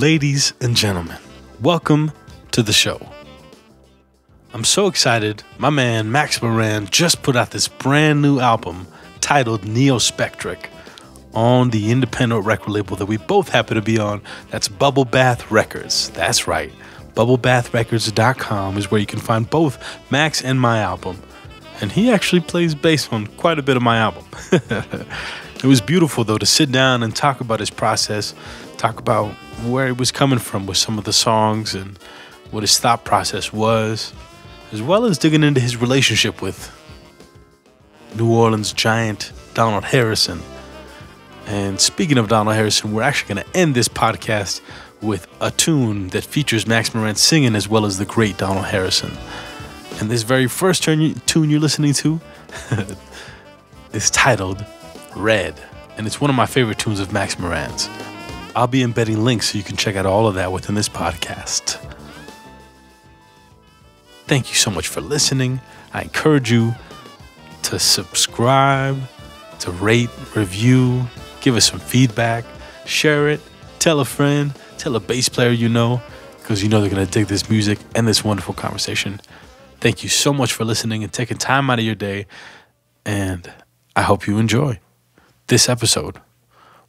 Ladies and gentlemen, welcome to the show. I'm so excited. My man Max Moran just put out this brand new album titled Neospectric on the independent record label that we both happen to be on. That's Bubble Bath Records. That's right. BubbleBathRecords.com is where you can find both Max and my album. And he actually plays bass on quite a bit of my album. It was beautiful, though, to sit down and talk about his process, talk about where he was coming from with some of the songs and what his thought process was, as well as digging into his relationship with New Orleans giant Donald Harrison. And speaking of Donald Harrison, we're actually going to end this podcast with a tune that features Max Moran singing as well as the great Donald Harrison. And this very first tune you're listening to is titled Red, and it's one of my favorite tunes of Max Moran's. I'll be embedding links so you can check out all of that within this podcast. Thank you so much for listening. I encourage you to subscribe, to rate, review, give us some feedback, share it, tell a friend, tell a bass player you know, because you know they're going to dig this music and this wonderful conversation. Thank you so much for listening and taking time out of your day, and I hope you enjoy this episode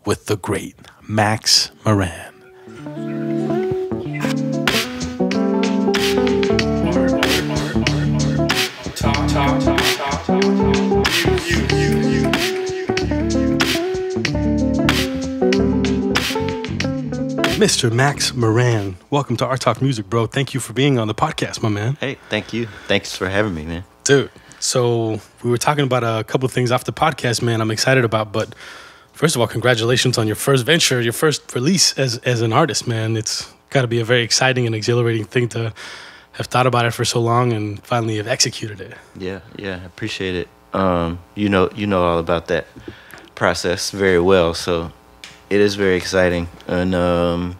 with the great Max Moran. Mr. Max Moran, welcome to Art Talk Music, bro. Thank you for being on the podcast, my man. Hey, thank you. Thanks for having me, man. Dude, so we were talking about a couple of things off the podcast, man, I'm excited about. But first of all, congratulations on your first venture, your first release as an artist, man. It's got to be a very exciting and exhilarating thing to have thought about it for so long and finally have executed it. Yeah, I appreciate it. You know all about that process very well, so it is very exciting, and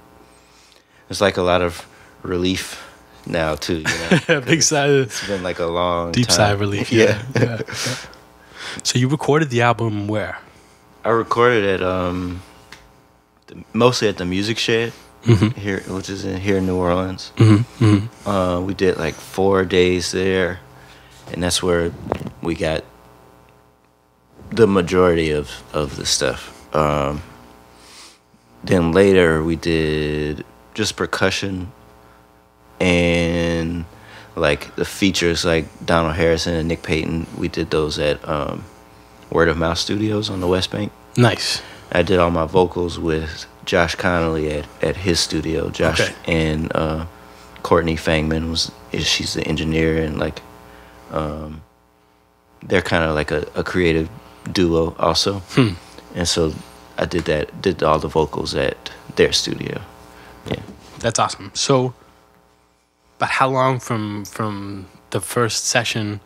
it's like a lot of relief now too. You know, big sigh. It's been like a long deep time. sigh of relief. Yeah. So you recorded the album where? I recorded it mostly at the Music Shed here, which is here in New Orleans. We did like 4 days there, and that's where we got the majority of the stuff. Then later we did just percussion and like the features like Donald Harrison and Nick Payton. We did those at Word of Mouth Studios on the West Bank. Nice. I did all my vocals with Josh Connolly at his studio. Josh and Courtney Fangman she's the engineer, and like they're kind of like a creative duo also. And so I did all the vocals at their studio. Yeah. That's awesome. So, but how long from the first session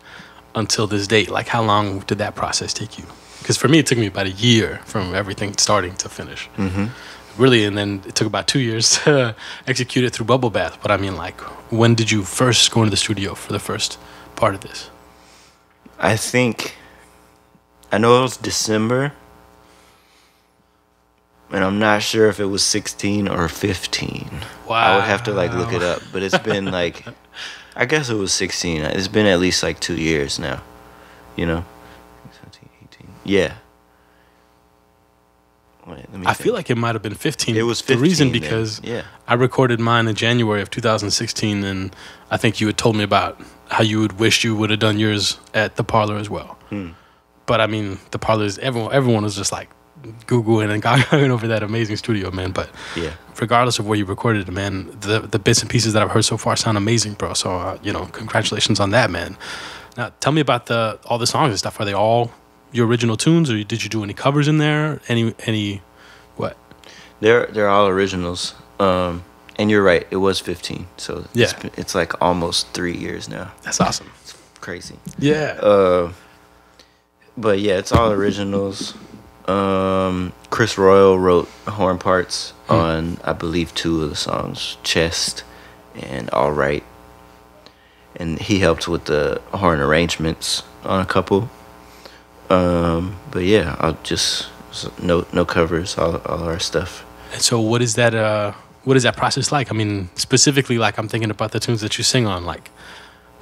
until this date? Like, how long did that process take you? Because for me, it took me about a year from everything starting to finish. Really, and then it took about 2 years to execute it through Bubble Bath. But I mean, like, when did you first go into the studio for the first part of this? I know it was December, and I'm not sure if it was 16 or 15. Wow. I would have to like look it up, but it's been like, I guess it was 16. It's been at least like 2 years now, you know? 17, 18. Yeah. Wait, let me I feel like it might have been 15. It was 15. The reason because yeah. I recorded mine in January of 2016, and I think you had told me about how you would wish you would have done yours at the Parlor as well. But I mean, the Parlor is everyone was just like Googling and going over that amazing studio, man. But yeah, regardless of where you recorded it, man, the bits and pieces that I've heard so far sound amazing, bro. So congratulations on that, man. Now tell me about all the songs and stuff. Are they all your original tunes, or did you do any covers in there? Any what? They're all originals. And you're right, it was 15. So yeah, it's like almost 3 years now. That's awesome. It's crazy. Yeah. But yeah, it's all originals. Chris Royal wrote horn parts on, I believe, 2 of the songs, Chest and All Right. And he helped with the horn arrangements on a couple. But yeah, I'll just no covers, all our stuff. And so what is that what is that process like? I mean, specifically, like I'm thinking about the tunes that you sing on. Like,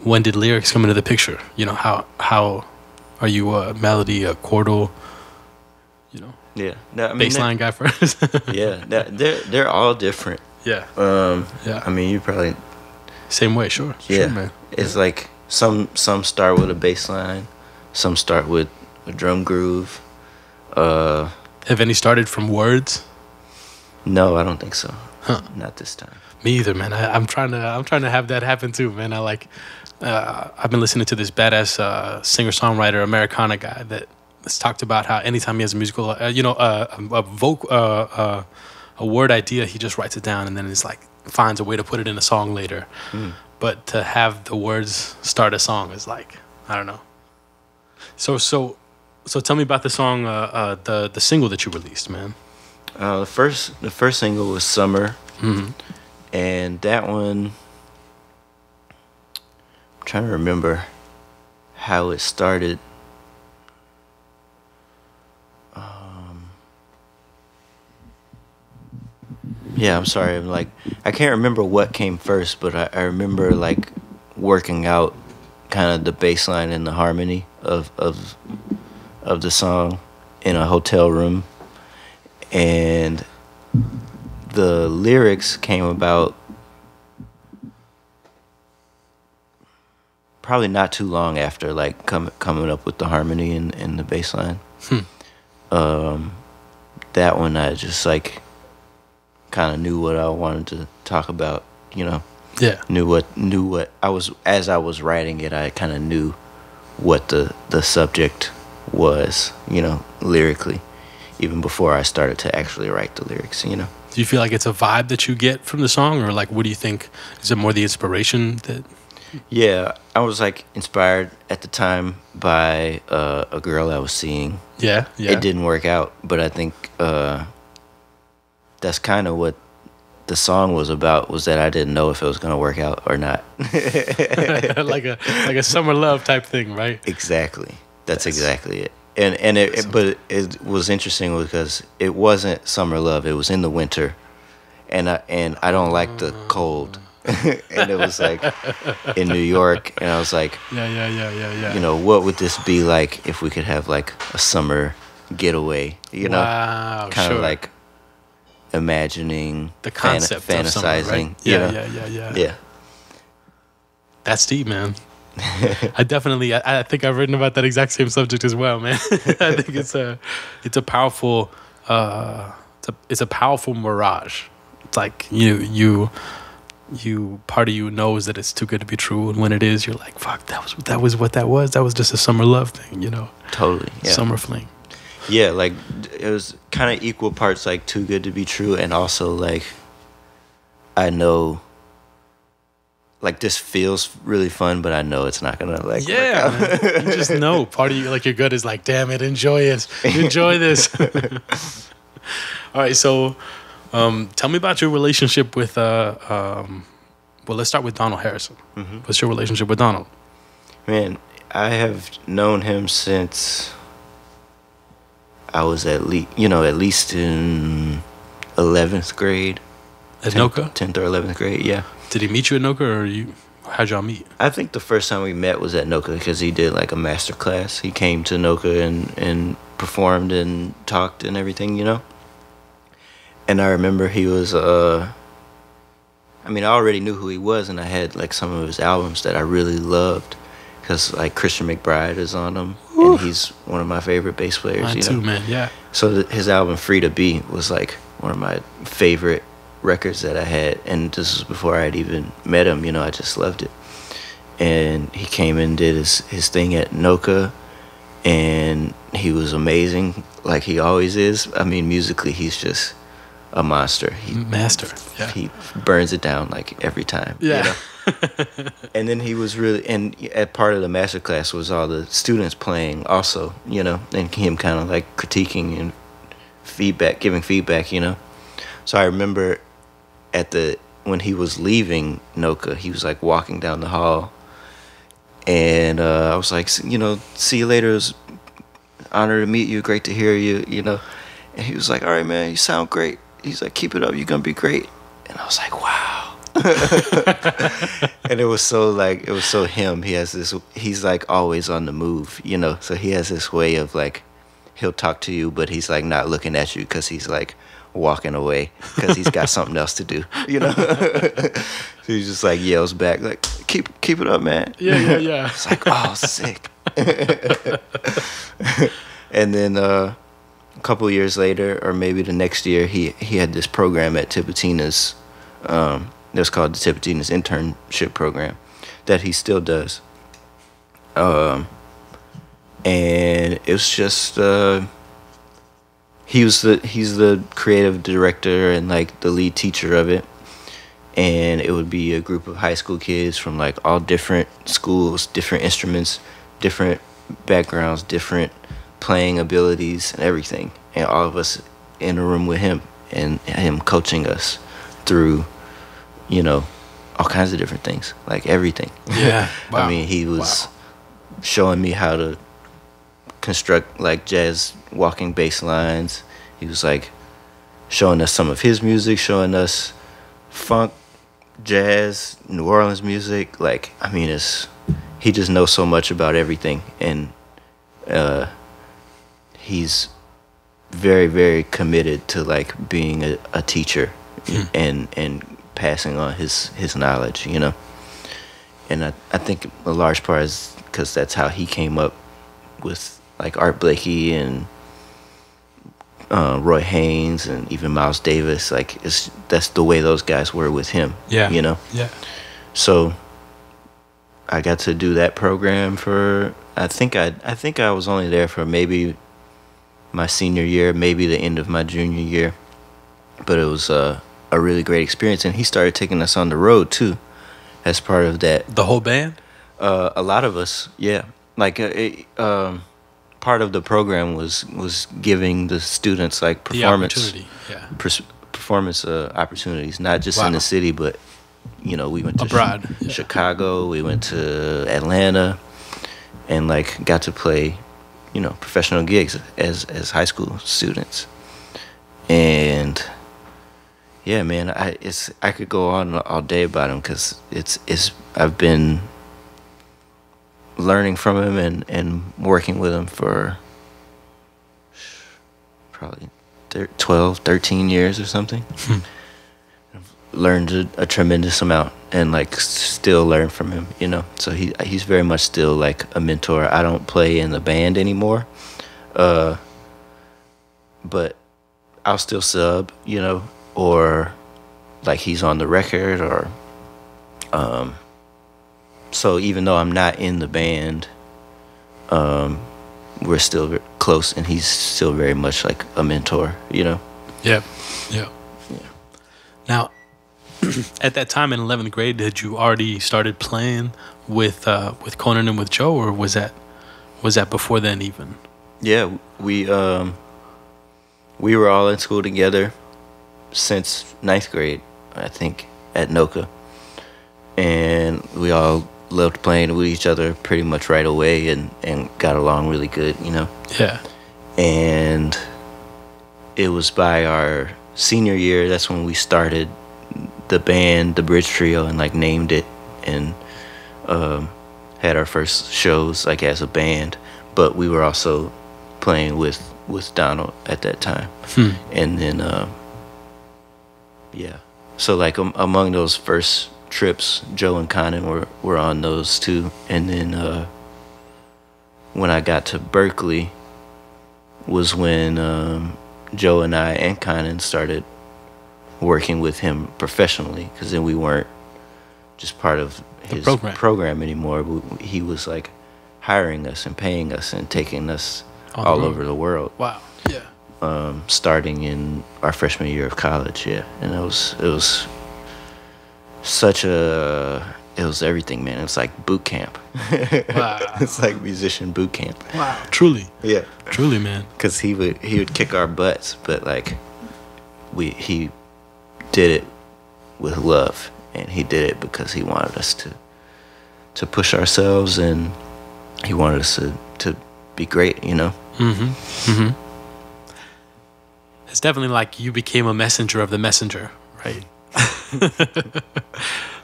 when did lyrics come into the picture? You know, how are you a melody, a chordal, you know, Yeah, no, I mean, bass line guy first? yeah, they're all different. Yeah. Yeah. I mean, you probably Same way, sure. yeah. Sure, man. It's like some start with a bass line, some start with a drum groove. Have any started from words? No, I don't think so. Huh. Not this time. Me either, man. I'm trying to have that happen too, man. I like. I've been listening to this badass singer-songwriter Americana guy that's talked about how anytime he has a musical, a word idea, he just writes it down and then it's like finds a way to put it in a song later. But to have the words start a song is like, I don't know. So tell me about the song, the single that you released, man. The first single was Summer, and that one, I'm trying to remember how it started. Yeah, I'm sorry. I can't remember what came first, but I remember like working out kind of the bass line and the harmony of the song in a hotel room, and the lyrics came about probably not too long after like coming up with the harmony and the bass line. That one I just like kind of knew what I wanted to talk about, you know. Yeah. Knew what I was, as I was writing it, I kind of knew what the subject was, you know, lyrically, even before I started to actually write the lyrics, you know. Do you feel like it's a vibe that you get from the song, or like what do you think? Is it more the inspiration that? Yeah, I was like inspired at the time by a girl I was seeing. Yeah. It didn't work out, but I think that's kind of what the song was about, was that I didn't know if it was going to work out or not. like a summer love type thing, right? Exactly. That's exactly it. But it was interesting because it wasn't summer love. It was in the winter, and I don't like the cold. And it was like in New York, and I was like, yeah. You know, what would this be like if we could have like a summer getaway? You know, wow, kind of sure. like imagining The concept fantasizing. of summer, right? You know? Yeah. That's deep, man. I think I've written about that exact same subject as well, man. I think it's a powerful it's a powerful mirage. It's like you part of you knows that it's too good to be true, and when it is, you're like, fuck, that was what that was. That was just a summer love thing, you know. Totally. Yeah. Summer fling. Yeah, like it was kind of equal parts like too good to be true, and also like I know like this feels really fun, but I know it's not gonna like work out. Man. You just know part of you, like your gut is like, damn it, enjoy this. All right, so tell me about your relationship with well, let's start with Donald Harrison. What's your relationship with Donald? Man, I have known him since I was at least in 11th grade. At Noka? 10th or 11th grade, yeah. Did he meet you at Noka, or how'd y'all meet? I think the first time we met was at Noka because he did like a master class. He came to Noka and performed and talked and everything, you know. And I remember he was, I already knew who he was, and I had like some of his albums that I really loved. Because like Christian McBride is on them, and he's one of my favorite bass players. Mine too, man. Yeah. So his album "Free to Be" was like one of my favorite records that I had, and this was before I had even met him. You know, I just loved it. And he came and did his thing at Noka, and he was amazing, like he always is. I mean, musically, he's just a monster. Master. Yeah. He burns it down like every time. Yeah. You know? And then he was really, and at part of the master class was all the students playing also, you know, and him kind of like critiquing and giving feedback, you know. So I remember when he was leaving Noka, he was like walking down the hall, and I was like, you know, see you later. It was an honor to meet you. Great to hear you, you know. And he was like, all right, man, you sound great. He's like, keep it up. You're going to be great. And I was like, wow. And it was so him. He's like always on the move, you know. So he has this way of like, he'll talk to you, but he's like not looking at you because he's like walking away because he's got something else to do, you know. So he just like yells back like, keep it up, man. Yeah. It's like, oh, sick. And then a couple of years later, or maybe the next year, he had this program at Tipitina's. It was called the Tipitina's internship program that he still does. And it was just he's the creative director and like the lead teacher of it. And it would be a group of high school kids from like all different schools, different instruments, different backgrounds, different playing abilities and everything. And all of us in a room with him and him coaching us through, you know, all kinds of different things, like everything. Yeah. Wow. I mean, he was showing me how to construct like jazz walking bass lines. He was like showing us some of his music, showing us funk, jazz, New Orleans music. Like, I mean, he just knows so much about everything. And he's very, very committed to like being a teacher and passing on his knowledge, you know. And I think a large part is because that's how he came up with like Art Blakey and Roy Haynes and even Miles Davis. Like that's the way those guys were with him. Yeah. You know. Yeah. So I got to do that program for I think I was only there for maybe my senior year, maybe the end of my junior year, but it was a really great experience. And he started taking us on the road too, as part of that. The whole band? A lot of us, yeah. Like part of the program was giving the students like performance, performance opportunities, not just in the city, but you know, we went to abroad, Chicago, we went to Atlanta, and like got to play, you know, professional gigs as high school students. And yeah, man, I could go on all day about him because I've been learning from him and working with him for probably 12, 13 years or something. I've learned a tremendous amount and like still learn from him, you know. So he's very much still like a mentor. I don't play in the band anymore, but I'll still sub, you know, or like he's on the record, or so even though I'm not in the band, we're still close, and he's still very much like a mentor, you know. Yeah. Now, at that time in 11th grade, had you already started playing with Conan and with Joe, or was that before then even? Yeah, we were all in school together since 9th grade, I think, at NOCA, and we all loved playing with each other pretty much right away and got along really good, you know. Yeah. And it was by our senior year that's when we started the band, the Bridge Trio, and like named it and had our first shows like as a band. But we were also playing with Donald at that time. And then yeah, so like among those first trips, Joe and Conan were on those too. And then when I got to Berkeley was when Joe and I and Conan started working with him professionally, because then we weren't just part of his program anymore. He was like hiring us and paying us and taking us all over the world. Wow. Yeah. Starting in our freshman year of college, yeah. And it was such it was everything, man. It's like boot camp. Wow. It's like musician boot camp. Wow. Truly. Yeah. Truly, man. Because he would kick our butts, but like he did it with love, and he did it because he wanted us to push ourselves, and he wanted us to be great, you know. It's definitely like you became a messenger of the messenger, right?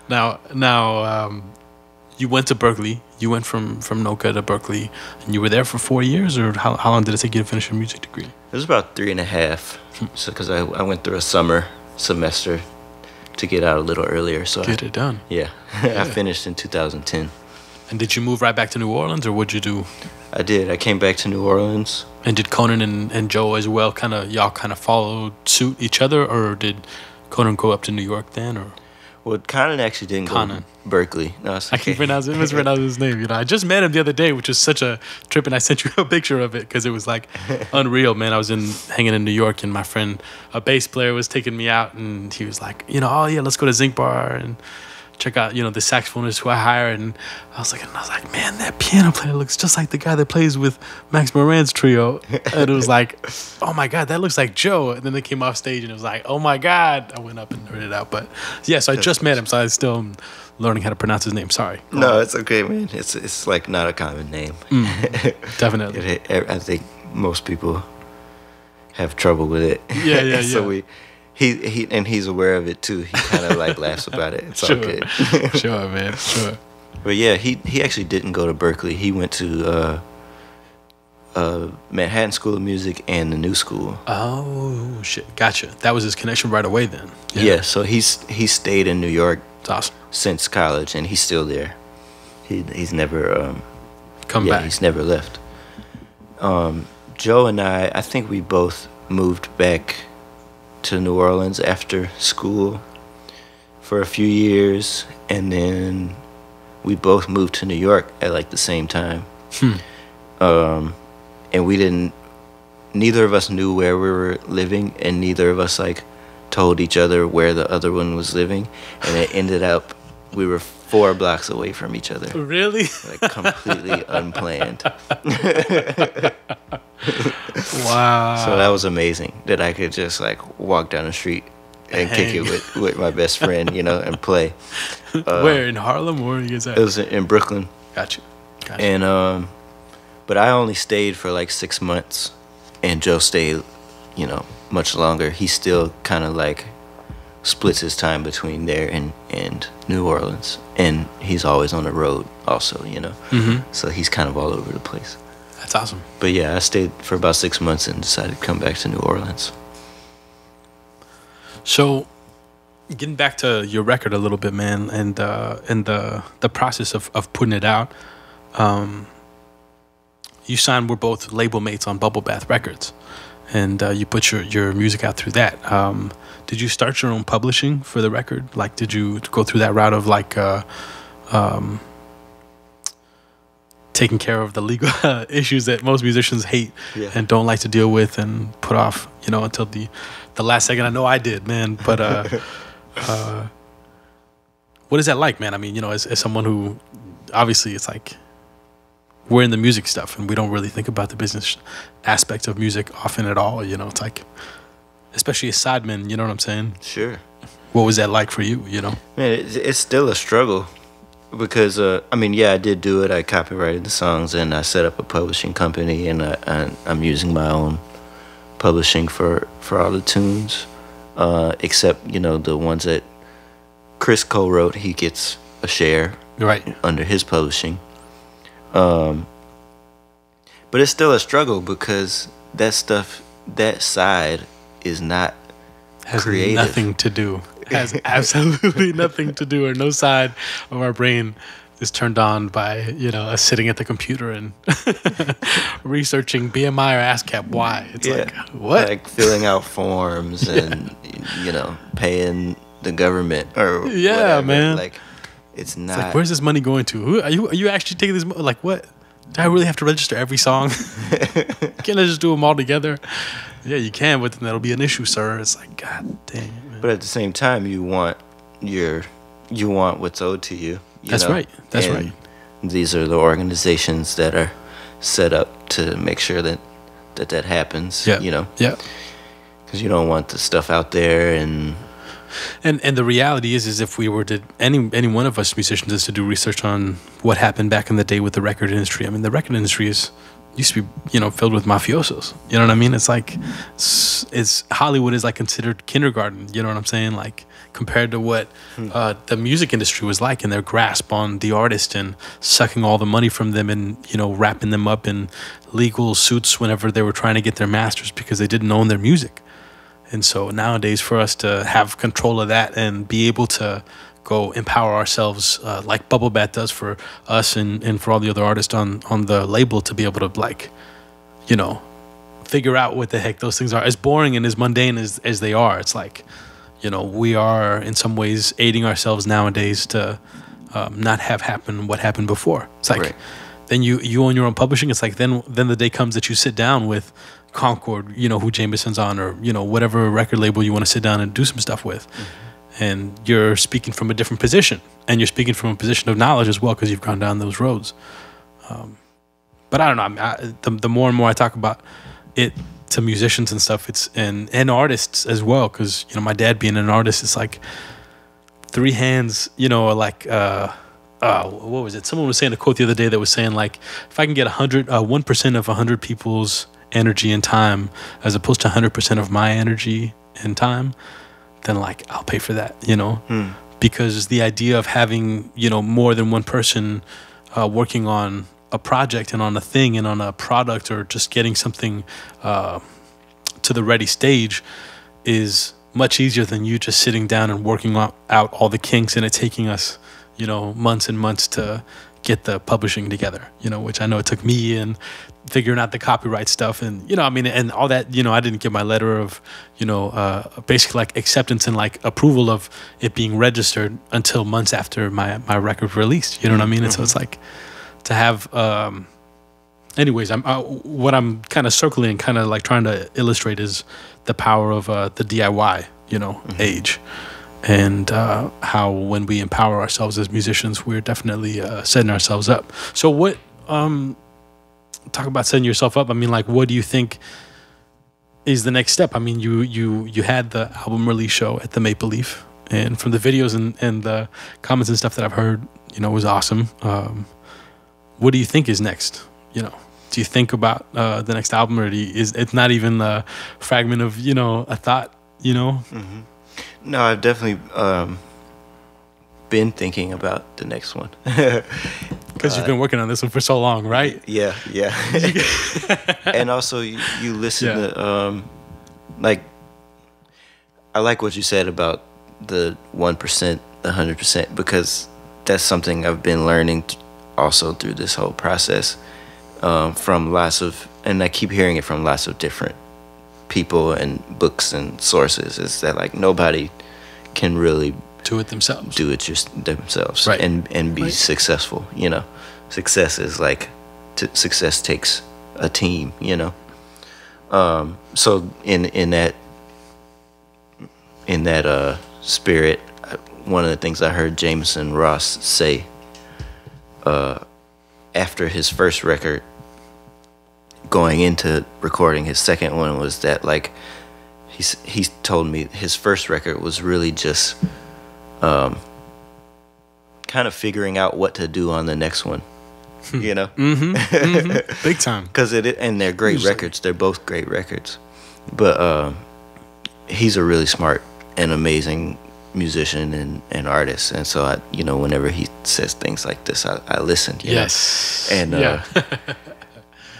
Now, you went to Berkeley. You went from Noka to Berkeley, and you were there for 4 years, or how long did it take you to finish your music degree? It was about 3.5. So because I went through a summer semester to get out a little earlier. So Get it done. Yeah. I finished in 2010. And did you move right back to New Orleans, or what'd you do? I did. I came back to New Orleans. And did Conan and Joe as well y'all kind of followed suit each other, or did Conan go up to New York then, or? Well, Conan actually didn't go to Berkeley. No, it's okay. I keep mispronouncing his name. I just met him the other day, which was such a trip, and I sent you a picture of it because it was like unreal, man. I was hanging in New York, and my friend, a bass player, was taking me out, and he was like, oh yeah, let's go to Zinc Bar and check out, the saxophonist who I hired. And I was like, man, that piano player looks just like the guy that plays with Max Moran's trio. And it was like, oh my God, that looks like Joe. And then they came off stage and it was like, oh my God. I went up and nerded it out. But yeah, so I just met him, so I still am learning how to pronounce his name. Sorry. No, it's okay, man. It's like not a common name. Definitely. I think most people have trouble with it. Yeah. So he's aware of it too. He kind of like laughs about it. It's all good. Sure, man. Sure. But yeah, he actually didn't go to Berkeley. He went to Manhattan School of Music and the New School. Oh shit, gotcha. That was his connection right away then. Yeah. So he stayed in New York. It's awesome. Since college, and he's still there. He's never come back. He's never left. Joe and I think we both moved back to New Orleans after school for a few years, and then we both moved to New York at like the same time. And neither of us knew where we were living, and neither of us like told each other where the other one was living, and it ended up we were 4 blocks away from each other. Really? Like completely unplanned. Wow. So that was amazing that I could just like walk down the street and kick it with my best friend, and play. Where, in Harlem, or you guys at? It was in Brooklyn. Gotcha. And but I only stayed for like 6 months, and Joe stayed, much longer. He still kind of like splits his time between there and New Orleans, and he's always on the road also, So he's kind of all over the place. That's awesome. But yeah, I stayed for about 6 months and decided to come back to New Orleans. So getting back to your record a little bit, man, and the process of putting it out, you signed, we're both label mates on Bubble Bath Records, and you put your music out through that. Did you start your own publishing for the record? Like, did you go through that route of like taking care of the legal issues that most musicians hate and don't like to deal with and put off, until the last second? I know I did, man. But what is that like, man? I mean, as someone who, obviously, it's like we're in the music stuff and we don't really think about the business aspect of music often at all. It's like, especially as sidemen, you know what I'm saying? Sure. What was that like for you, Man, it's still a struggle because, I did do it. I copyrighted the songs and I set up a publishing company, and I'm using my own publishing for all the tunes, except, the ones that Chris co-wrote. He gets a share under his publishing. But it's still a struggle because that stuff, that side is not creative. Nothing to do. Has absolutely nothing to do, or no side of our brain is turned on by us sitting at the computer and researching BMI or ASCAP. Why? It's like, what? Like filling out forms and paying the government or whatever. Man. Like, it's not. It's like, where's this money going to? Who are you actually taking this? Like, what? Do I really have to register every song? Can't I just do them all together? Yeah, you can, but then that'll be an issue, sir. It's like, God dang, man. But at the same time, you want what's owed to you. That's right. That's right. These are the organizations that are set up to make sure that happens. Yeah. Yeah. Because you don't want the stuff out there and the reality is if we were to any one of us musicians is to do research on what happened back in the day with the record industry. I mean, the record industry used to be filled with mafiosos. You know what I mean? It's like it's Hollywood is like considered kindergarten. You know what I'm saying? Like compared to what the music industry was like, and their grasp on the artist and sucking all the money from them, and wrapping them up in legal suits whenever they were trying to get their masters because they didn't own their music. And so nowadays, for us to have control of that and be able to go empower ourselves, like Bubble Bath does for us and for all the other artists on the label, to be able to, like, figure out what the heck those things are, as boring and as mundane as they are. It's like, we are in some ways aiding ourselves nowadays to not have happen what happened before. It's like, right. Then you own your own publishing. It's like then the day comes that you sit down with Concord, who Jameson's on, or whatever record label you want to sit down and do some stuff with. Mm-hmm. And you're speaking from a different position, and you're speaking from a position of knowledge as well, because you've gone down those roads. But I don't know. The more and more I talk about it to musicians and stuff, and artists as well, because my dad being an artist, it's like three hands. Like what was it? Someone was saying a quote the other day that was saying, like, if I can get 1% of 100 people's energy and time, as opposed to 100% of my energy and time, then, like, I'll pay for that. Because the idea of having more than one person working on a project and on a thing and on a product, or just getting something to the ready stage, is much easier than you just sitting down and working out all the kinks, and it taking us months and months to get the publishing together, which I know it took me, and figuring out the copyright stuff, and and all that. I didn't get my letter of basically, like, acceptance and, like, approval of it being registered until months after my record released. You know what I mean? Mm-hmm. And so it's like, to have anyways, what I'm kind of circling and kind of, like, trying to illustrate is the power of the DIY mm-hmm. age, and how when we empower ourselves as musicians, we're definitely setting ourselves up. So what talk about setting yourself up. I mean, like, what do you think is the next step? I mean, you had the album release show at the Maple Leaf, and from the videos and the comments and stuff that I've heard, was awesome. What do you think is next? Do you think about the next album, or is it's not even a fragment of a thought? Mm-hmm. No, I've definitely been thinking about the next one. Because you've been working on this one for so long, right? Yeah. And also, you listen to like, I like what you said about the 1%, the 100%, because that's something I've been learning also through this whole process, from lots of, and I keep hearing it from lots of different people and books and sources, is that, like, nobody can really do it themselves, right. and be right. successful. Success is like, success takes a team. So in that spirit, one of the things I heard Jameson Ross say after his first record, going into recording his second one, was that, like, he told me his first record was really just kind of figuring out what to do on the next one. Mm-hmm. Mm-hmm. Big time. Because and they're great records. They're both great records. But he's a really smart and amazing musician and artist. And so I, whenever he says things like this, I listen. Yes. And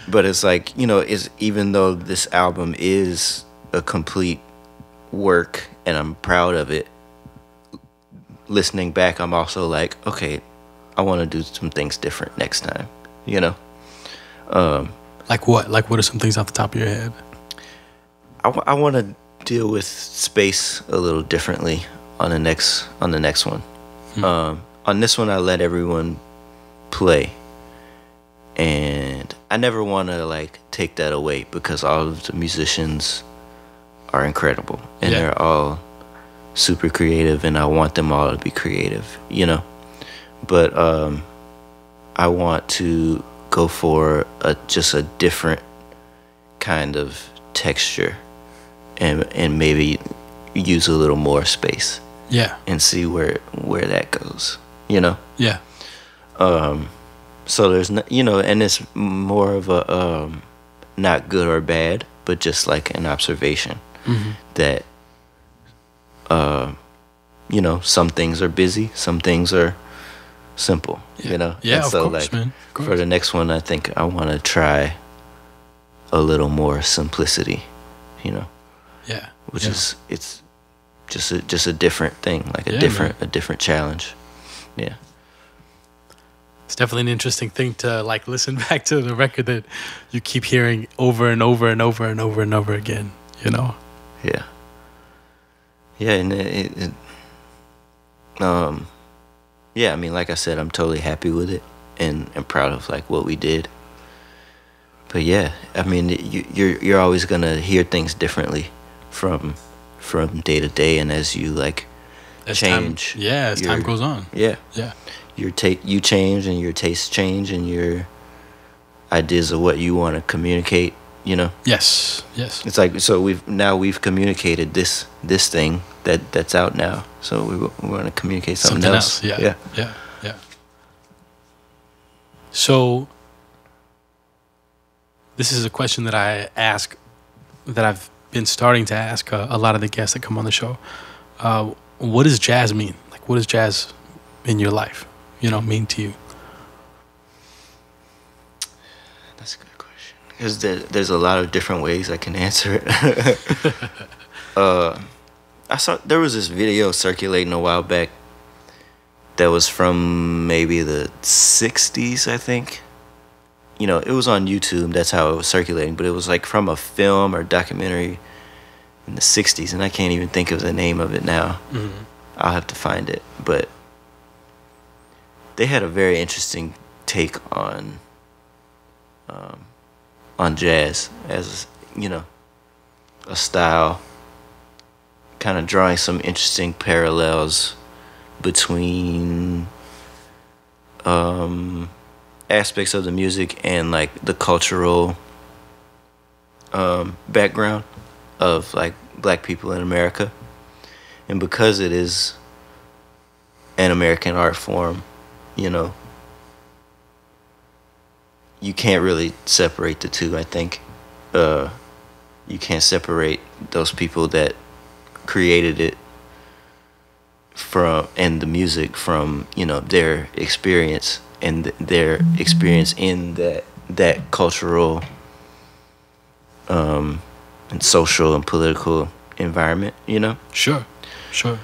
but it's like, is, even though this album is a complete work and I'm proud of it, listening back, I'm also like, okay, I want to do some things different next time. Like what? Like, what are some things off the top of your head? I want to deal with space a little differently on the next one. On this one, I let everyone play, and I never want to, like, take that away, because all of the musicians are incredible, and they're all super creative, and I want them all to be creative, but I want to go for just a different kind of texture, and maybe use a little more space, and see where that goes, so there's and it's more of a not good or bad, but just like an observation, mm-hmm. that you know, some things are busy, some things are simple, you know? Yeah, and of so, course, like, man. Of course. for the next one, I think I want to try a little more simplicity, you know? Yeah. Which is, it's just a different thing, like a different challenge. Yeah. It's definitely an interesting thing to like listen back to the record that you keep hearing over and over and over and over and over again, you know? Yeah. Yeah, and yeah, I mean, like I said, I'm totally happy with it and proud of like what we did. But yeah, I mean, you're always gonna hear things differently from day to day, and as you like change, as time goes on. Yeah, Yeah. you change and your tastes change and your ideas of what you want to communicate. You know. Yes. It's like, so we've communicated this thing that's out now. So we want to communicate something else. Yeah. So this is a question that I ask, that I've been starting to ask a lot of the guests that come on the show. What does jazz mean? Like, what does jazz in your life, you know, mean to you? That's a good question. Because there's a lot of different ways I can answer it. I saw there was this video circulating a while back that was from maybe the 60s, I think. You know, it was on YouTube. That's how it was circulating. But it was like from a film or documentary in the 60s. And I can't even think of the name of it now. Mm-hmm. I'll have to find it. But they had a very interesting take on jazz as, you know, a style, kind of drawing some interesting parallels between aspects of the music and like the cultural background of like black people in America. And because it is an American art form, you know, you can't really separate the two, I think. You can't separate those people that created it and the music from, you know, their experience and their experience in that cultural and social and political environment, you know? Sure. So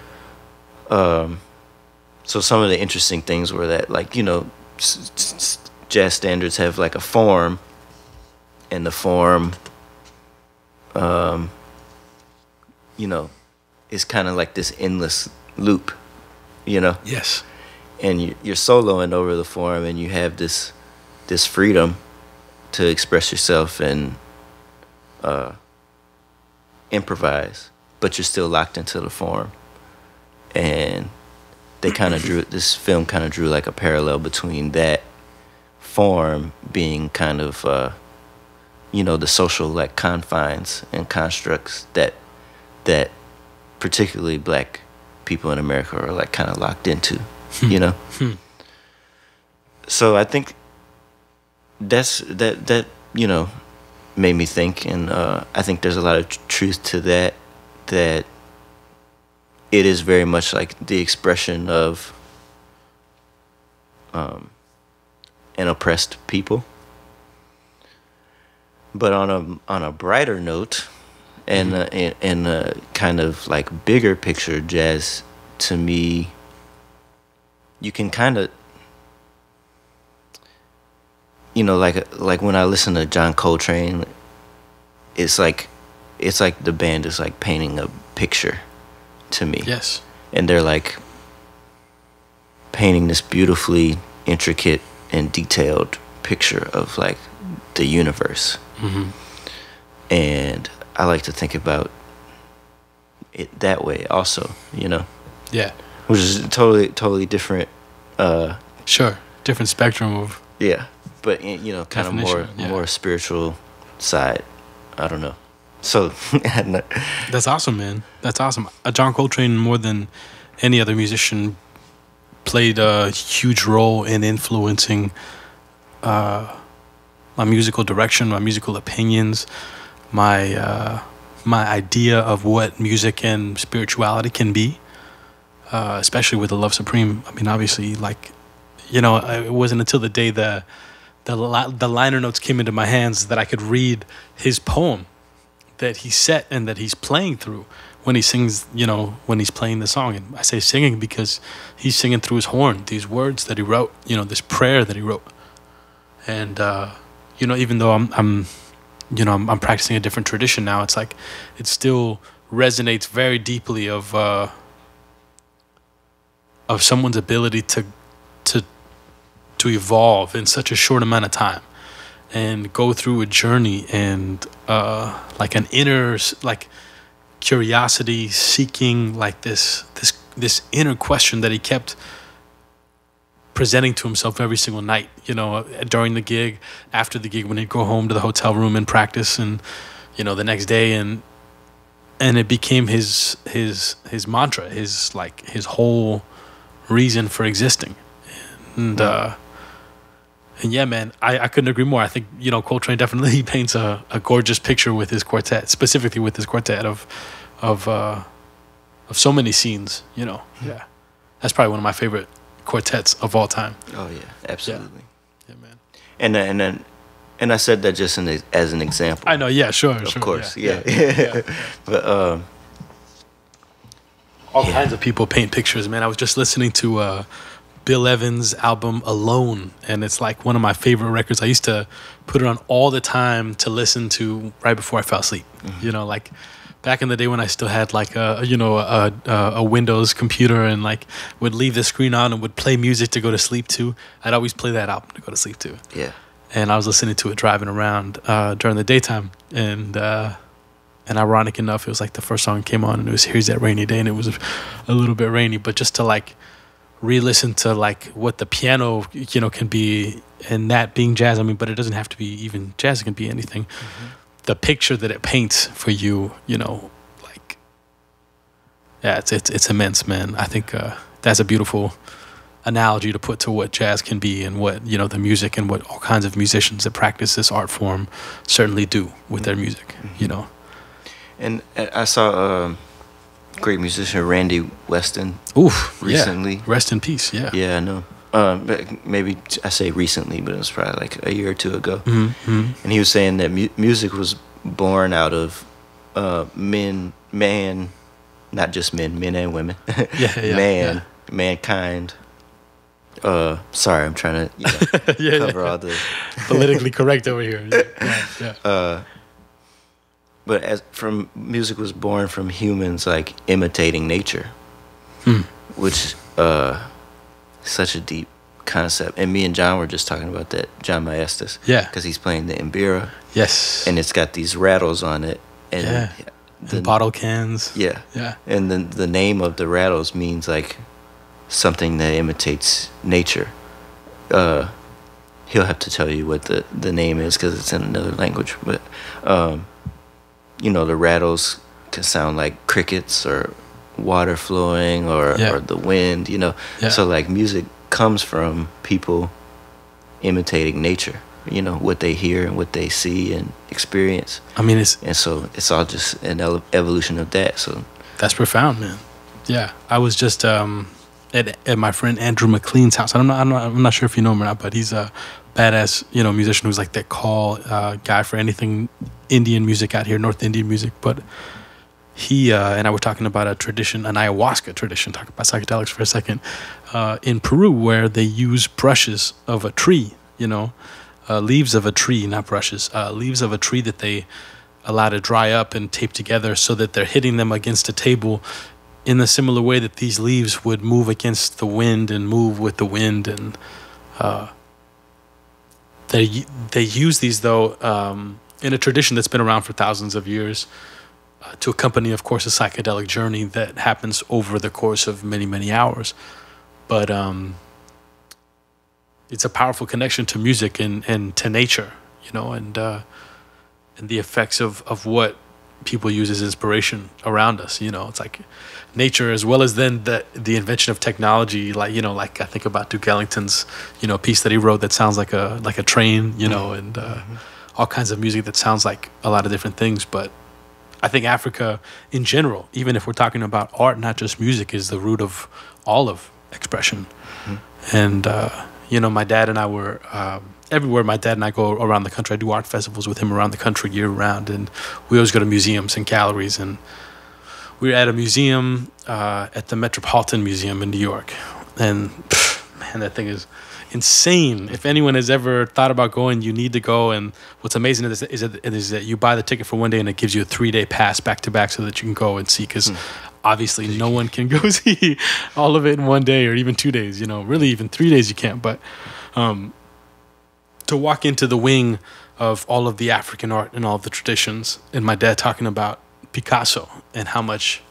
some of the interesting things were that, like, you know, jazz standards have like a form, and the form, you know, is kind of like this endless loop, you know? Yes. And you're soloing over the form, and you have this freedom to express yourself and improvise, but you're still locked into the form. And this film kind of drew like a parallel between that form being kind of, you know, the social like confines and constructs that particularly black people in America are like kind of locked into, you know? So I think that, you know, made me think, and I think there's a lot of truth to that it is very much like the expression of an oppressed people. But on a brighter note, and in a kind of like bigger picture, jazz to me, you can kind of, you know, like when I listen to John Coltrane, it's like the band is like painting a picture to me. Yes. And they're like painting this beautifully intricate and detailed picture of like the universe. Mm-hmm. And I like to think about it that way also, you know? Yeah. Which is totally different. Sure. Different spectrum of. Yeah. But, you know, kind of more spiritual side. I don't know. So. That's awesome, man. That's awesome. John Coltrane, more than any other musician, played a huge role in influencing my musical direction, my musical opinions, my idea of what music and spirituality can be. especially with the Love Supreme. I mean, obviously, like, you know, it wasn't until the day the liner notes came into my hands that I could read his poem that he set and that he's playing through when he sings, you know, when he's playing the song. And I say singing because he's singing through his horn, these words that he wrote, you know, this prayer that he wrote. And, you know, even though I'm practicing a different tradition now, it's like, it still resonates very deeply of someone's ability to evolve in such a short amount of time and go through a journey and like an inner like curiosity seeking, like this inner question that he kept presenting to himself every single night, you know, during the gig, after the gig, when he'd go home to the hotel room and practice, and, you know, the next day, and it became his mantra, his whole reason for existing. And yeah, man, I couldn't agree more. I think, you know, Coltrane definitely paints a gorgeous picture with his quartet, specifically with his quartet of so many scenes, you know. Yeah. That's probably one of my favorite quartets of all time. Oh yeah, absolutely. Yeah, man. And I said that just as an example. I know, yeah, sure. Of sure, course, yeah. But all kinds of people paint pictures, man. I was just listening to Bill Evans' album Alone, and it's like one of my favorite records. I used to put it on all the time to listen to right before I fell asleep. Mm-hmm. You know, like back in the day when I still had like a Windows computer and like would leave the screen on and would play music to go to sleep to. I'd always play that album to go to sleep to. Yeah. And I was listening to it driving around during the daytime, and ironic enough, it was like the first song came on, and it was "Here's That Rainy Day," and it was a little bit rainy, but just to like re-listen to like what the piano, you know, can be, and that being jazz. I mean, but it doesn't have to be even jazz. It can be anything. Mm-hmm. The picture that it paints for you, you know, like, yeah, it's immense, man. I think that's a beautiful analogy to put to what jazz can be, and what, you know, the music, and what all kinds of musicians that practice this art form certainly do with their music, you know. And I saw great musician Randy Weston recently. Yeah. Rest in peace. Yeah, I know. But maybe I say recently, but it was probably like a year or two ago. Mm-hmm. And he was saying that music was born out of men, not just men and women. Mankind. Sorry, I'm trying to cover all the politically correct over here. Yeah. But music was born from humans like imitating nature, which such a deep concept. And me and John were just talking about that, John Maestas. Yeah. Because he's playing the Mbira. Yes. And it's got these rattles on it. And and bottle cans. Yeah. Yeah. And then the name of the rattles means like something that imitates nature. He'll have to tell you what the name is because it's in another language. But, you know, the rattles can sound like crickets or water flowing or the wind, you know. Yeah. So like music comes from people imitating nature, you know, what they hear and what they see and experience. I mean, so it's all just an evolution of that. So that's profound, man. Yeah, I was just at my friend Andrew McLean's house. I'm not sure if you know him or not, but he's a badass, you know, musician who's like that call guy for anything Indian music out here, North Indian music. But he and I were talking about a tradition, an ayahuasca tradition, talking about psychedelics for a second, in Peru, where they use brushes of a tree, you know, leaves of a tree, not brushes, leaves of a tree that they allow to dry up and tape together so that they're hitting them against a table in the similar way that these leaves would move against the wind and move with the wind. And they use these, though, in a tradition that's been around for thousands of years, to accompany, of course, a psychedelic journey that happens over the course of many, many hours. But it's a powerful connection to music and to nature, you know, and the effects of what people use as inspiration around us. You know, it's like nature, as well as then the invention of technology. Like, you know, like I think about Duke Ellington's, you know, piece that he wrote that sounds like a train, you know, and all kinds of music that sounds like a lot of different things. But I think Africa in general, even if we're talking about art, not just music, is the root of all of expression. And my dad and I were everywhere. My dad and I go around the country. I do art festivals with him around the country year round, and we always go to museums and galleries. And we were at a museum at the Metropolitan Museum in New York, and man, that thing is insane. If anyone has ever thought about going, you need to go. And what's amazing is that you buy the ticket for one day and it gives you a 3-day pass back to back so that you can go and see, because obviously no one can go see all of it in one day or even 2 days, really even 3 days you can't. But to walk into the wing of all of the African art and all of the traditions, and my dad talking about Picasso and how much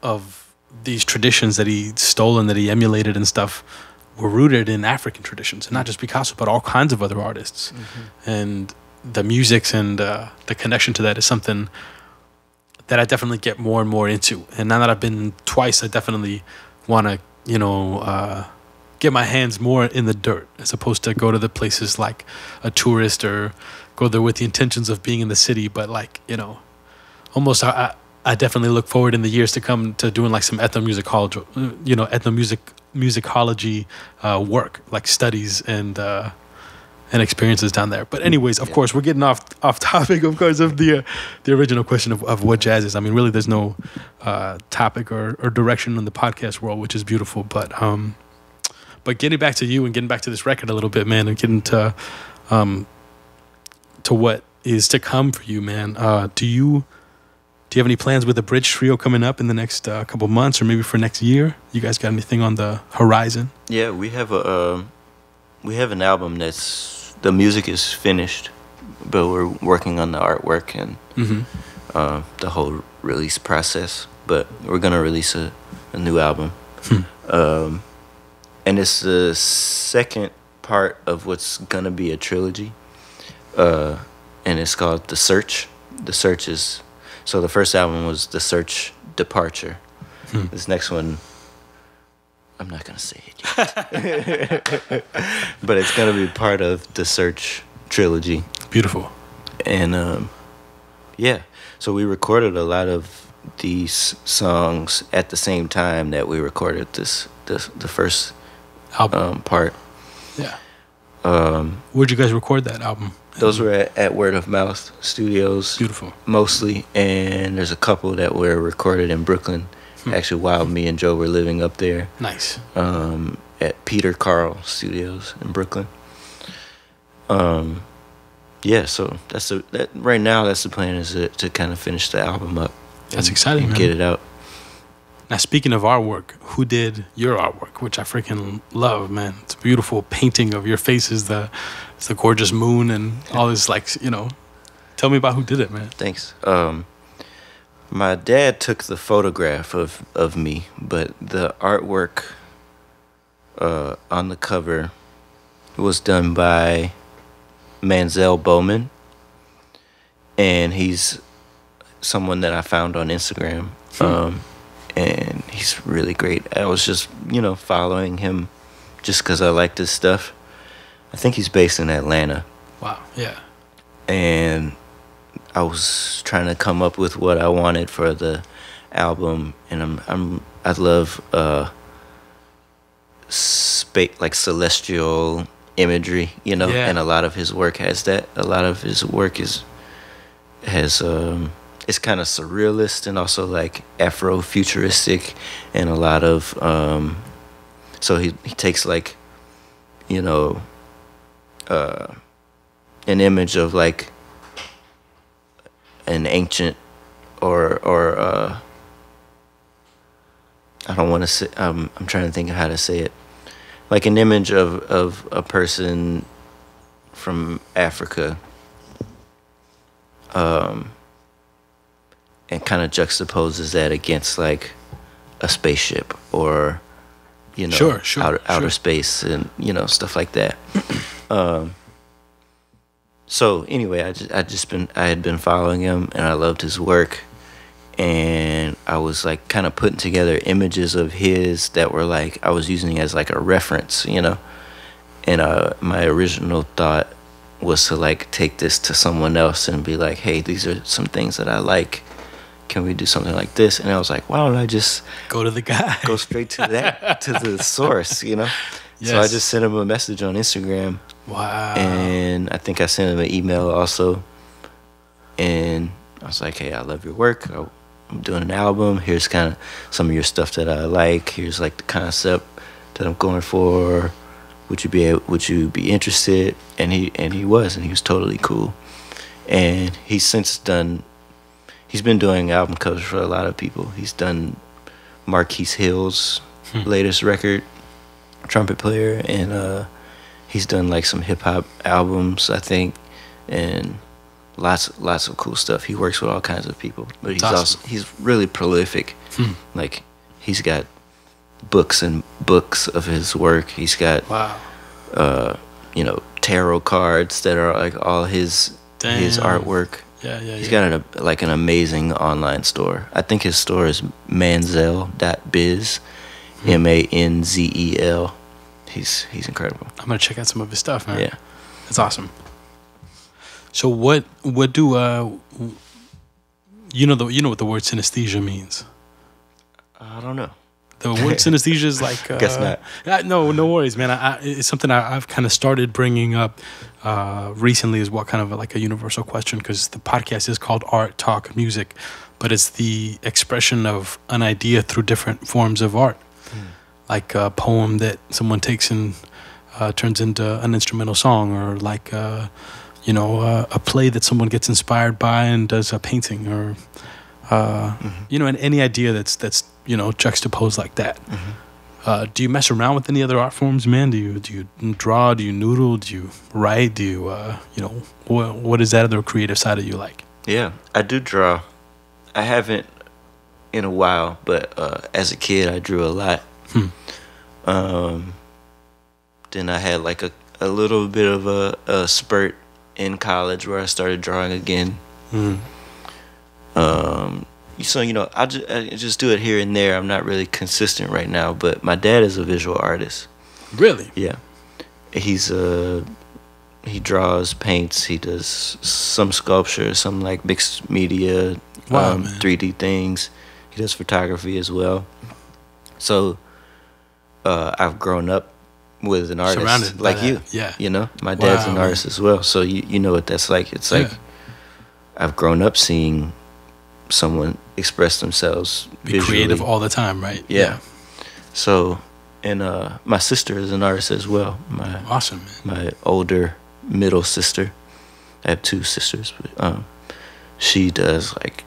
of these traditions that he stole and that he emulated and stuff were rooted in African traditions, and not just Picasso, but all kinds of other artists. And the music and the connection to that is something that I definitely get more and more into. And now that I've been twice, I definitely want to, get my hands more in the dirt, as opposed to go to the places like a tourist or go there with the intentions of being in the city. But almost I definitely look forward in the years to come to doing like some ethnomusicology, musicology work, like studies and experiences down there. But anyways, of course, we're getting off topic, of course, of the original question of what jazz is. I mean, really, there's no topic or direction in the podcast world, which is beautiful. But getting back to you and getting back to this record a little bit, man, and getting to what is to come for you, man. Do you have any plans with the Bridge Trio coming up in the next couple months, or maybe for next year? You guys got anything on the horizon? Yeah, we have an album that's, the music is finished, but we're working on the artwork and the whole release process. But we're gonna release a new album, and it's the second part of what's gonna be a trilogy, and it's called The Search. The Search is, so the first album was The Search Departure. This next one, I'm not gonna say it yet. But it's gonna be part of The Search trilogy. Beautiful. And so we recorded a lot of these songs at the same time that we recorded the first album part. Yeah. Where'd you guys record that album? Those were at Word of Mouth Studios. Beautiful. Mostly, and there's a couple that were recorded in Brooklyn. Actually, while me and Joe were living up there. Nice. At Peter Carl Studios in Brooklyn. So right now that's the plan, is to kind of finish the album up. That's exciting, and man. Get it out. Now, speaking of artwork, who did your artwork, which I freaking love, man? It's a beautiful painting of your faces, the gorgeous moon and all this, tell me about who did it, man. Thanks. My dad took the photograph of me, but the artwork on the cover was done by Manzel Bowman, and he's someone that I found on Instagram. And he's really great. I was just, following him just because I like this stuff. I think he's based in Atlanta. Wow, yeah. And I was trying to come up with what I wanted for the album, and I love like celestial imagery, and a lot of his work has that. A lot of his work has it's kind of surrealist and also like Afro-futuristic, and a lot of so he takes like an image of like an ancient or I don't want to say, I'm trying to think of how to say it, like an image of a person from Africa, and kind of juxtaposes that against like a spaceship or outer space and stuff like that. So anyway, I had been following him, and I loved his work, and I was like kind of putting together images of his that were like I was using as like a reference, and my original thought was to like take this to someone else and be like, hey, these are some things that I like. Can we do something like this? And I was like, why don't I just Go to the guy. go straight to that, to the source, you know? Yes. So I just sent him a message on Instagram. Wow. And I think I sent him an email also. And I was like, hey, I love your work. I'm doing an album. Here's kind of some of your stuff that I like. Here's like the concept that I'm going for. Would you be interested? And he was totally cool. And he's been doing album covers for a lot of people. He's done Marquise Hill's latest record, trumpet player, and he's done like some hip hop albums, I think, and lots of cool stuff. He works with all kinds of people, but he's really prolific. Like he's got books and books of his work. He's got tarot cards that are like all his artwork. He's got an amazing online store. I think his store is manzel.biz, Manzel. He's incredible. I'm gonna check out some of his stuff, man. Yeah, that's awesome. So what do you know what the word synesthesia means? I don't know. The word synesthesia is like guess not. No worries, man. It's something I've kind of started bringing up recently as well, kind of like a universal question, because the podcast is called Art Talk Music, but it's the expression of an idea through different forms of art, like a poem that someone takes and turns into an instrumental song, or like a play that someone gets inspired by and does a painting, or and any idea that's juxtaposed like that. Do you mess around with any other art forms, man? Do you draw? Do you noodle? Do you write? Do you what is that other creative side of you like? Yeah, I do draw. I haven't in a while, but as a kid I drew a lot. Then I had like a little bit of a spurt in college where I started drawing again. So I just do it here and there. I'm not really consistent right now, but my dad is a visual artist. Really? Yeah. He draws, paints, he does some sculpture, some like mixed media, 3D things. He does photography as well. So I've grown up with an artist surrounded like you. Yeah. My dad's an artist as well. So you know what that's like. It's like I've grown up seeing someone express themselves be creative all the time, right? Yeah. So, and my sister is an artist as well. Awesome, man. My older middle sister. I have two sisters, but she does like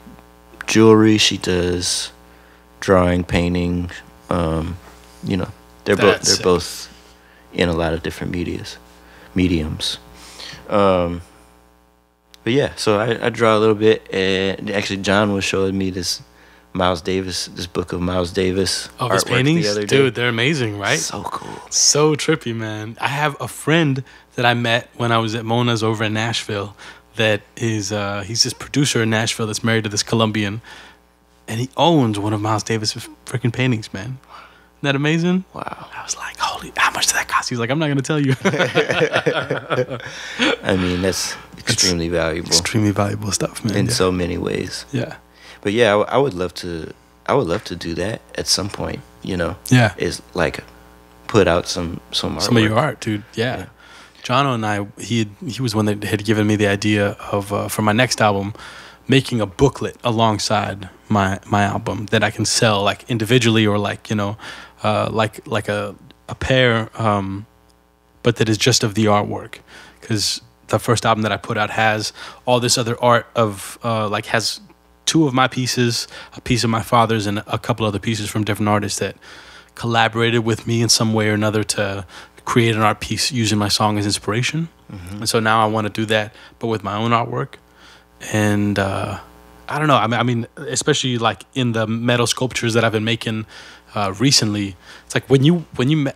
jewelry. She does drawing, painting. They're both in a lot of different mediums. But yeah, so I draw a little bit, and actually John was showing me this book of Miles Davis of his paintings. The other day. Dude, they're amazing, right? So cool, so trippy, man. I have a friend that I met when I was at Mona's over in Nashville. That is, he's this producer in Nashville that's married to this Colombian, and he owns one of Miles Davis' freaking paintings, man. Isn't that amazing? Wow. I was like, holy, how much did that cost? He was like, I'm not going to tell you. I mean, that's extremely valuable. Extremely valuable stuff, man. In so many ways. Yeah. But yeah, I would love to do that at some point, Yeah. Is like put out some artwork. Some of your art, dude. Yeah. Jono and I, he was one that had given me the idea of, for my next album, making a booklet alongside my album that I can sell like individually, or like like a pair, but that is just of the artwork, because the first album that I put out has all this other art of has two of my pieces, a piece of my father's, and a couple other pieces from different artists that collaborated with me in some way or another to create an art piece using my song as inspiration. And so now I want to do that, but with my own artwork. And I don't know. I mean, especially like in the metal sculptures that I've been making recently, it's like when you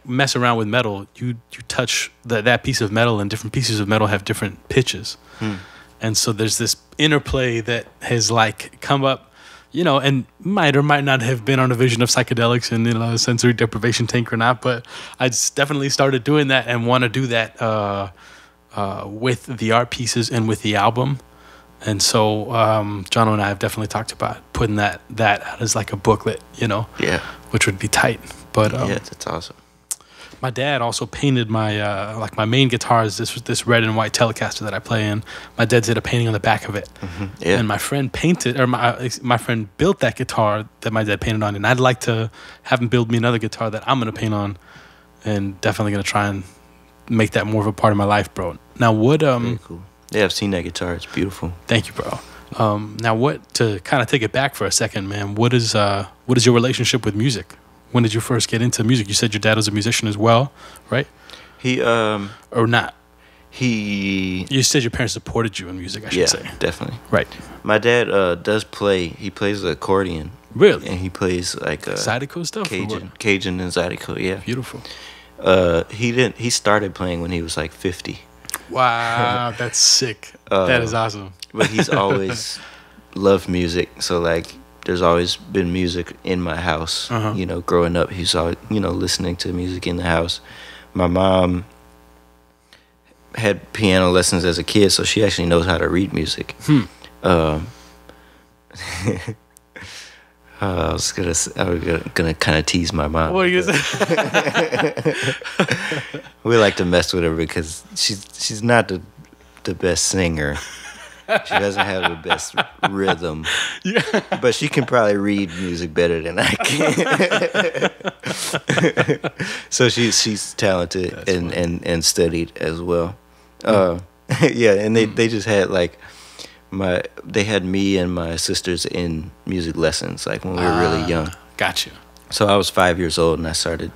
mess around with metal, you touch that piece of metal, and different pieces of metal have different pitches. And so there's this interplay that has like come up, and might or might not have been on a vision of psychedelics and sensory deprivation tank or not, but I just definitely started doing that and want to do that with the art pieces and with the album. And so John and I have definitely talked about putting that out as like a booklet, Yeah. which would be tight. But Yeah, that's awesome. my dad also painted my like my main guitar is this red and white Telecaster that I play in. My dad did a painting on the back of it, Yeah. and my friend painted, or my friend built that guitar that my dad painted on. And I'd like to have him build me another guitar that I'm gonna paint on, and definitely gonna try and make that more of a part of my life, bro. Now, what Very cool. Yeah, I've seen that guitar. It's beautiful. Thank you, bro. Now, what to kind of take it back for a second, man? What is your relationship with music? When did you first get into music? You said your dad was a musician as well, right? He Or not? he You said your parents supported you in music, I should yeah, say. definitely. Right. My dad does play. He plays the accordion. Really? And he plays like Zydeco stuff? Or what? Cajun and Zydeco. Yeah. Beautiful. He started playing when he was like 50. Wow, that's sick. That is awesome. But he's always loved music. So like, there's always been music in my house. Uh-huh. Growing up, he's always listening to music in the house. My mom had piano lessons as a kid, so she actually knows how to read music. I was gonna kind of tease my mom. What are you gonna say? We like to mess with her because she's not the best singer. She doesn't have the best rhythm. Yeah. But she can probably read music better than I can. So she's talented and studied as well. Yeah, and they just had like they had me and my sisters in music lessons like when we were really young. Gotcha. So I was 5 years old and I started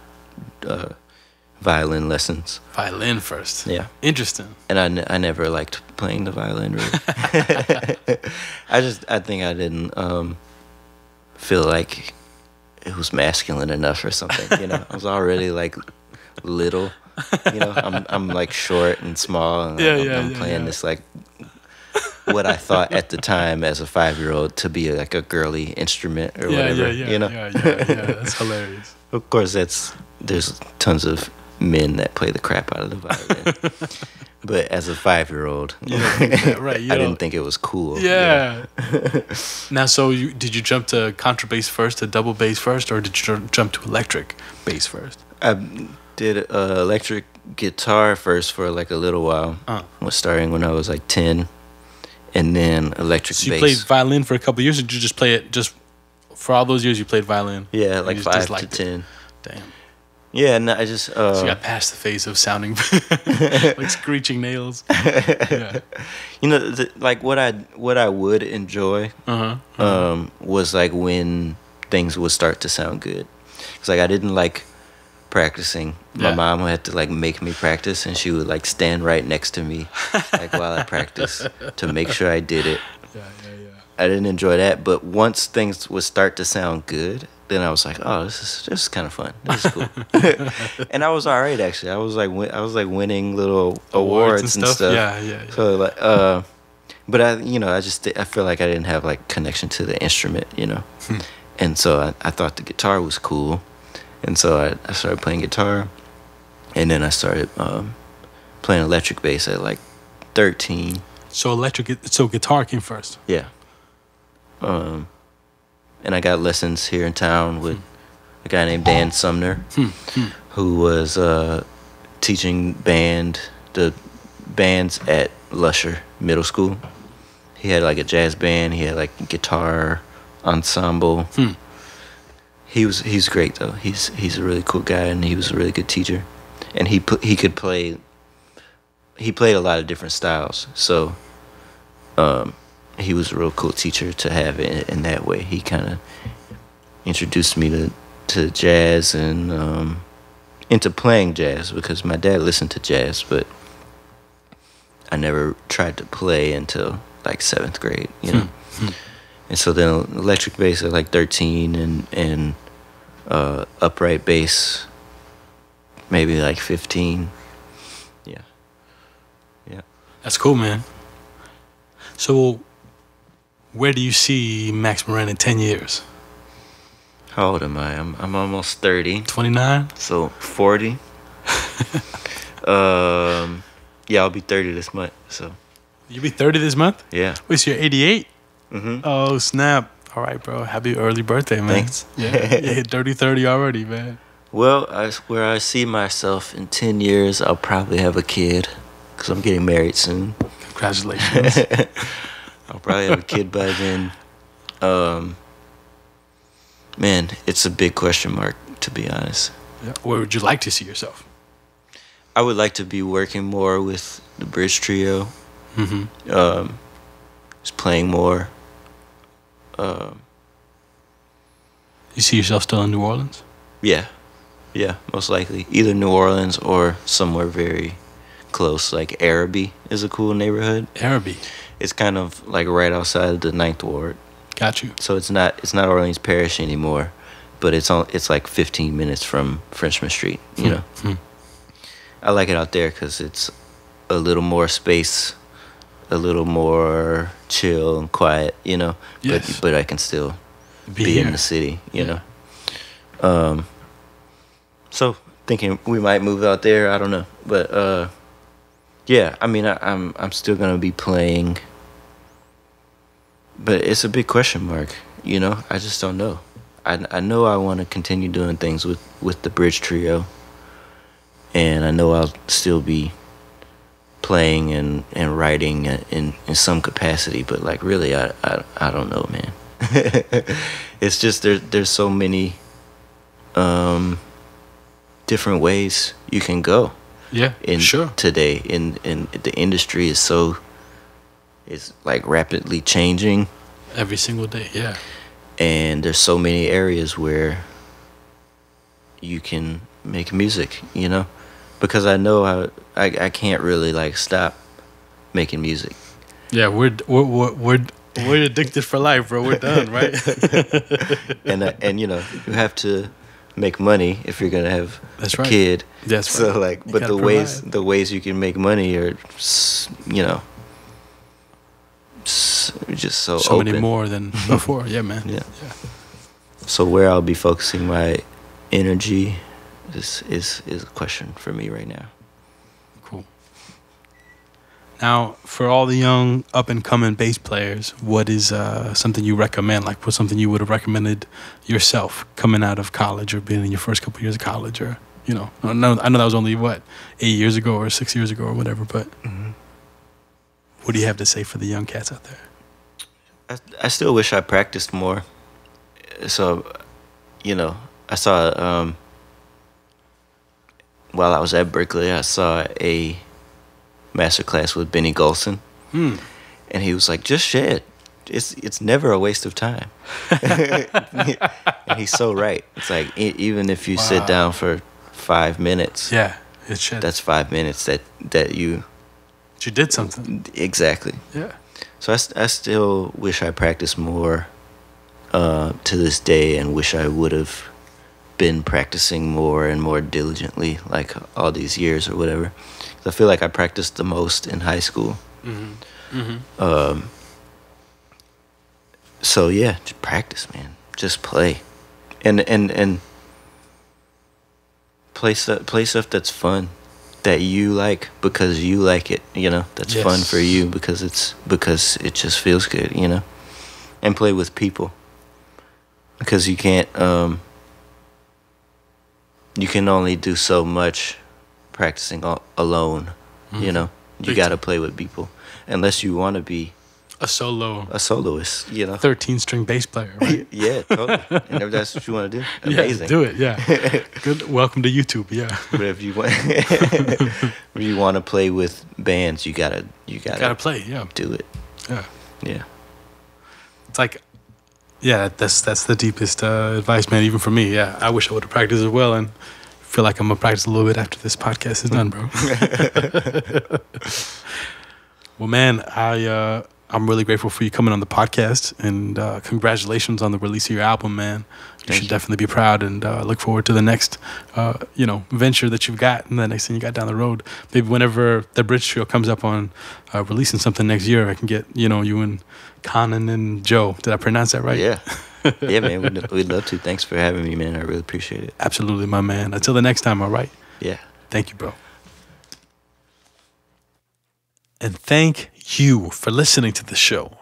violin lessons. Violin first. Yeah. Interesting. And I never liked playing the violin really. I think I didn't feel like it was masculine enough or something, I was already like little, I'm like short and small and I'm playing this like what I thought at the time as a 5-year-old to be like a girly instrument or whatever. Yeah, that's hilarious. Of course, there's tons of men that play the crap out of the violin. But as a 5-year-old, right? I didn't think it was cool. Yeah. Now, so did you jump to contrabass first, to double bass first, or did you jump to electric bass first? I did electric guitar first for like a little while. Was starting when I was like 10. And then electric bass. So you played violin for a couple of years, or did you just play it just for all those years you played violin? Yeah, like 5 to 10. Damn. Yeah, and I just... so you got past the phase of sounding like screeching nails. Yeah. Like what I would enjoy was like when things would start to sound good. Because like I didn't like practicing. My mom would have to like make me practice, and she would like stand right next to me like while I practice to make sure I did it. Yeah. I didn't enjoy that, but once things would start to sound good, then I was like, oh, this is kind of fun. This is cool. And I was all right actually. I was like winning little awards and stuff. Yeah. So like but I feel like I didn't have like connection to the instrument, And so I thought the guitar was cool. And so I started playing guitar, and then I started playing electric bass at like 13. So guitar came first. Yeah. And I got lessons here in town with a guy named Dan Sumner, who was teaching the bands at Lusher Middle School. He had like a jazz band. He had like guitar ensemble. He's great though. He's a really cool guy, and he was a really good teacher. And he could play. He played a lot of different styles, so he was a real cool teacher to have in that way. He kind of introduced me to jazz and into playing jazz, because my dad listened to jazz, but I never tried to play until like 7th grade, And so then electric bass at like 13, and upright bass maybe like 15. Yeah. That's cool, man. So where do you see Max Moran in 10 years? How old am I? I'm almost 30. 29? So 40. Yeah, I'll be 30 this month. So You be 30 this month? yeah. Wait, so you're 88? Mm-hmm. Oh, snap. All right, bro. Happy early birthday, man. Thanks. Yeah, you hit 30 already, man. Well, where I see myself in 10 years, I'll probably have a kid because I'm getting married soon. Congratulations. I'll probably have a kid by then. Man, it's a big question mark, to be honest. Yeah. Where would you like to see yourself? I would like to be working more with the Bridge Trio. Mm-hmm. Just playing more. You see yourself still in New Orleans? Yeah, most likely. Either New Orleans or somewhere very close, like Araby is a cool neighborhood. Araby. It's kind of like right outside of the Ninth Ward. Got you. So it's not Orleans Parish anymore, but it's like 15 minutes from Frenchman Street. You know, I like it out there because it's a little more space, a little more chill and quiet. You know, Yes. but I can still be here. in the city. You know, so thinking we might move out there. I don't know, but yeah. I mean, I'm still gonna be playing. But it's a big question mark, you know? I just don't know. I know I want to continue doing things with the Bridge Trio. And I know I'll still be playing and writing in some capacity. But, like, really, I don't know, man. It's just there's so many different ways you can go. Yeah, sure. Today. In the industry is like rapidly changing Every single day, yeah. and there's so many areas where you can make music, you know, because I know I can't really like stop making music. Yeah, we're addicted for life, bro. We're done, right? and you know, you have to make money if you're gonna have That's a right. kid. That's So right. like, You but gotta the ways you can make money are, you know, just so so open. many more than before. Yeah, man. Yeah. So where I'll be focusing my energy is a question for me right now. Cool. Now, for all the young up and coming bass players, what is something you recommend? Like, what's something you would have recommended yourself coming out of college or being in your first couple years of college, or you know, I know that was only what 8 years ago or 6 years ago or whatever, but. What do you have to say for the young cats out there? I still wish I practiced more. So, you know, I saw while I was at Berkeley, I saw a master class with Benny Golson, and he was like, "Just shed. It's never a waste of time." And he's so right. It's like even if you sit down for 5 minutes, Yeah, it's shit. that's 5 minutes that you. You did something. Exactly. Yeah. So I still wish I practiced more to this day, and wish I would have been practicing more and more diligently, like all these years or whatever. 'Cause I feel like I practiced the most in high school. So yeah, just practice, man. Just play, and play stuff that's fun, that you like because you like it, you know, that's Yes. fun for you because it just feels good, you know, and play with people because you can't you can only do so much practicing alone, you know. You Big got to time. play with people unless you want to be A solo a soloist, you know. 13-string bass player, right? Yeah, totally. And if that's what you want to do, amazing. Yeah, do it. Yeah. Good. Welcome to YouTube. Yeah. But if you want, if you want to play with bands, you gotta Gotta play. Yeah. do it. Yeah. Yeah. It's like, yeah, that's the deepest advice, man. Even for me, yeah. I wish I would have practiced as well, and feel like I'm gonna practice a little bit after this podcast is done, bro. Well, man, I'm really grateful for you coming on the podcast, and congratulations on the release of your album, man. You should definitely be proud, and look forward to the next, venture that you've got, and the next thing you got down the road. Maybe whenever the Bridge Trio comes up on releasing something next year, I can get you and Conan and Joe. Did I pronounce that right? Yeah. Yeah, man. We'd love to. Thanks for having me, man. I really appreciate it. Absolutely, my man. Until the next time, all right? Yeah. Thank you, bro. And thank you for listening to the show.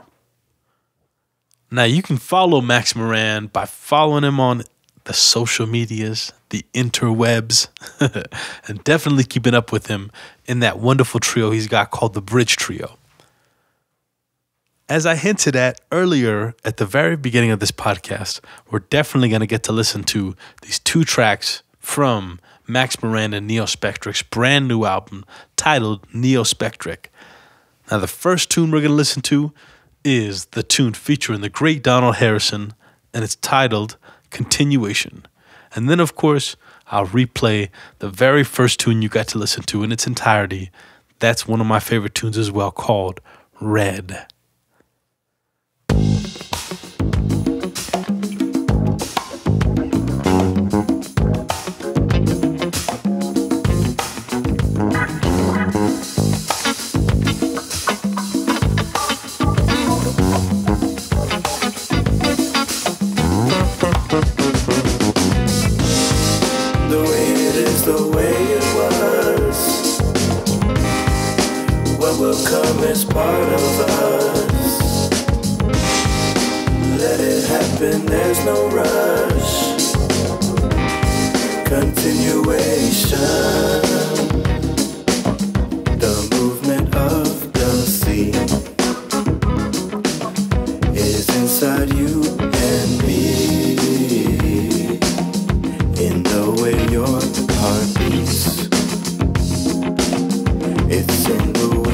Now, you can follow Max Moran by following him on the social medias, the interwebs, and definitely keeping up with him in that wonderful trio he's got called the Bridge Trio. As I hinted at earlier at the very beginning of this podcast, we're definitely going to get to listen to these 2 tracks from Max Moran and Neospectric's brand new album titled Neospectric. Now, the first tune we're going to listen to is the tune featuring the great Donald Harrison, and it's titled Continuation. And then, of course, I'll replay the very first tune you got to listen to in its entirety. That's one of my favorite tunes as well, called Red. As part of us, let it happen, there's no rush. Continuation, the movement of the sea is inside you and me, in the way your heart beats. It's in the way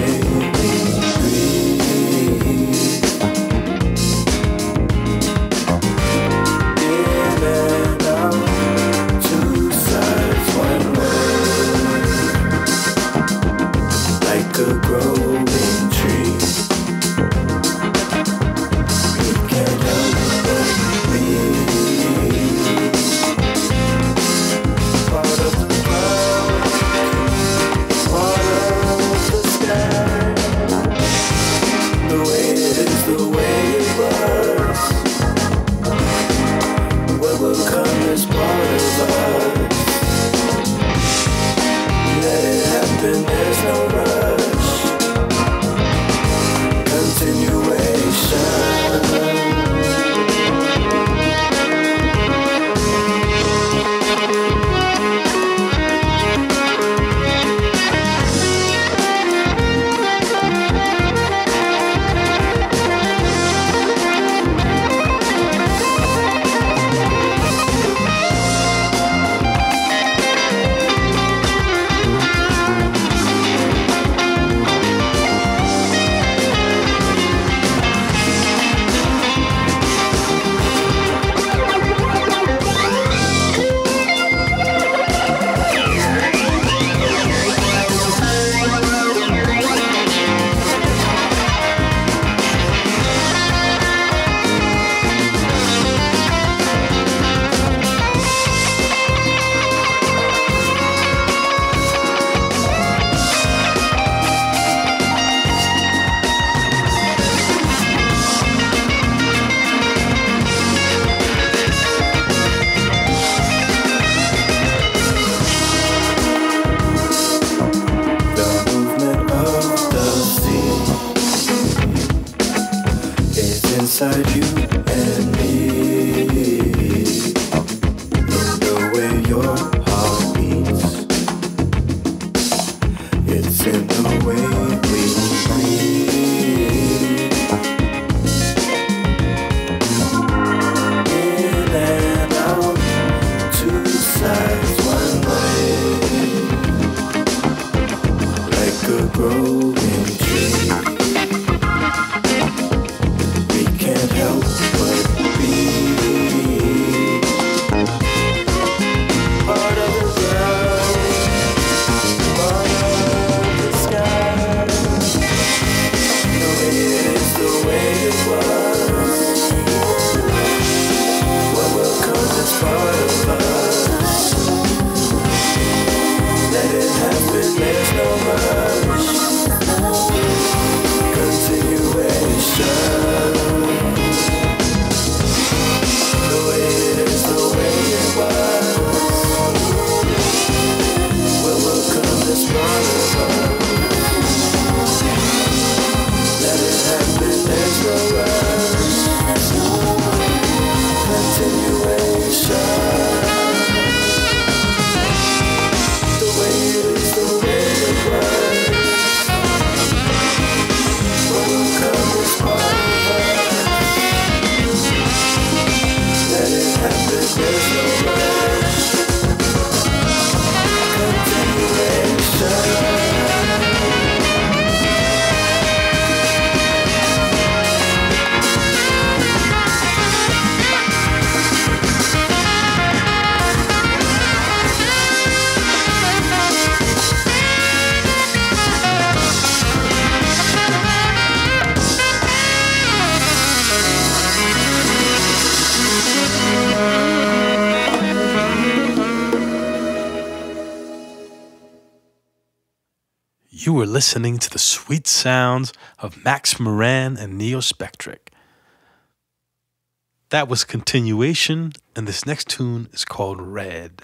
inside you and me, in the way your heart beats. It's in the way we breathe. In and out, two sides, one way, like a growing tree. Can't help but be part of the ground, part of the sky. The way it is, the way it was. What will come is part of us. Let it happen, there's no rush. You were listening to the sweet sounds of Max Moran and Neo Spectric. That was Continuation, and this next tune is called Red.